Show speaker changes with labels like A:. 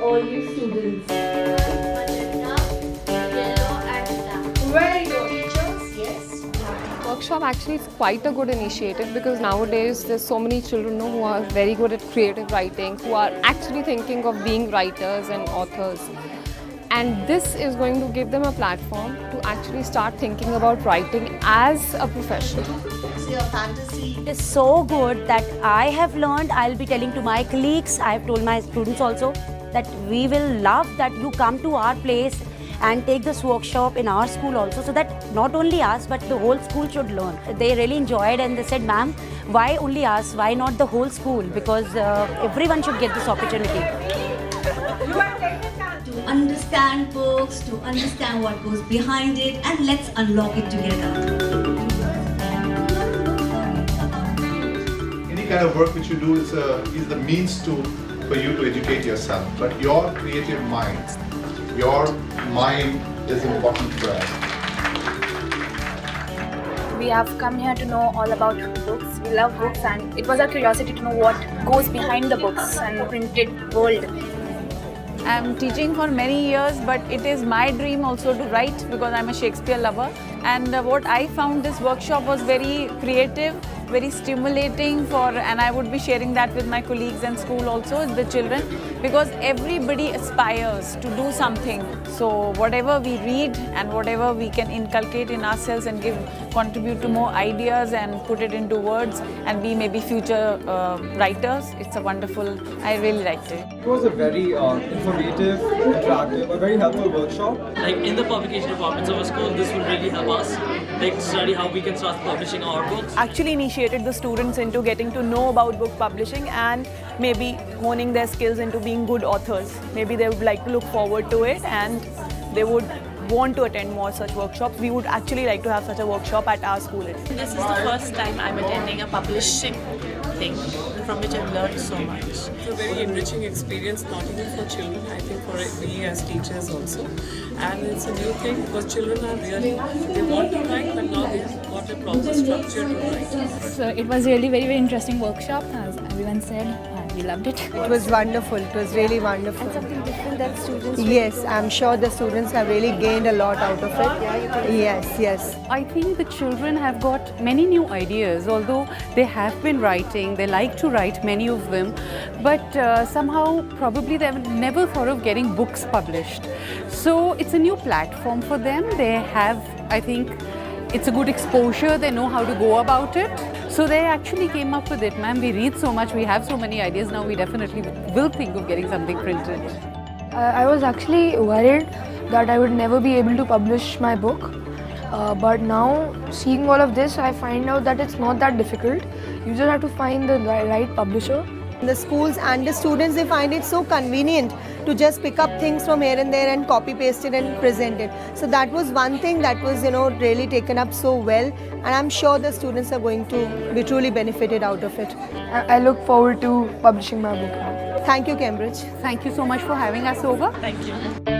A: all you students?
B: Yellow and black.
A: Very good. Teachers, yes.
C: Workshop actually is quite a good initiative because nowadays there's so many children who are very good at creative writing, who are actually thinking of being writers and authors. And this is going to give them a platform to actually start thinking about writing as a profession.
A: So your fantasy.
D: It is so good that I have learned, I'll be telling to my colleagues, I have told my students also that we will love that you come to our place and take this workshop in our school also, so that not only us but the whole school should learn. They really enjoyed and they said, ma'am, why only us, why not the whole school, because everyone should get this opportunity.
E: To understand books, to understand what goes behind it, and let's unlock it together.
F: Any kind of work which you do is the means for you to educate yourself. But your creative mind is important for us.
G: We have come here to know all about books. We love books and it was our curiosity to know what goes behind the books and printed world.
H: I'm teaching for many years, but it is my dream also to write because I'm a Shakespeare lover. And what I found this workshop was very creative, very stimulating and I would be sharing that with my colleagues and school also, the children, because everybody aspires to do something. So whatever we read and whatever we can inculcate in ourselves and contribute to more ideas and put it into words and be maybe future writers, it's a wonderful, I really liked it.
I: It was a very informative, interactive, a very helpful workshop.
J: Like in the publication departments of our school, this will really help us like study how we can start publishing our books.
K: Actually initiated the students into getting to know about book publishing and maybe honing their skills into being good authors. Maybe they would like to look forward to it and they would want to attend more such workshops. We would actually like to have such a workshop at our school.
L: This is the first time I'm attending a publishing thing from which I've learned so much.
M: It's a very enriching experience, not even for children, I think for me as teachers also. And it's a new thing because children are really, they want to write but now they've got a proper structure to write.
G: So it was really very interesting workshop, as everyone said. We loved it.
A: It was wonderful. It was really wonderful.
C: And something different that students...
A: Yes, I'm sure the students have really gained a lot out of it. Yes.
N: I think the children have got many new ideas, although they have been writing, they like to write, many of them, but somehow probably they've never thought of getting books published. So it's a new platform for them. They have, I think, it's a good exposure, they know how to go about it. So they actually came up with it, ma'am, we read so much, we have so many ideas now, we definitely will think of getting something printed.
G: I was actually worried that I would never be able to publish my book. But now, seeing all of this, I find out that it's not that difficult. You just have to find the right publisher.
A: The schools and the students, they find it so convenient to just pick up things from here and there and copy paste it and present it. So that was one thing that was, really taken up so well, and I'm sure the students are going to be truly benefited out of it.
G: I look forward to publishing my book now.
A: Thank you, Cambridge.
N: Thank you so much for having us over.
L: Thank you.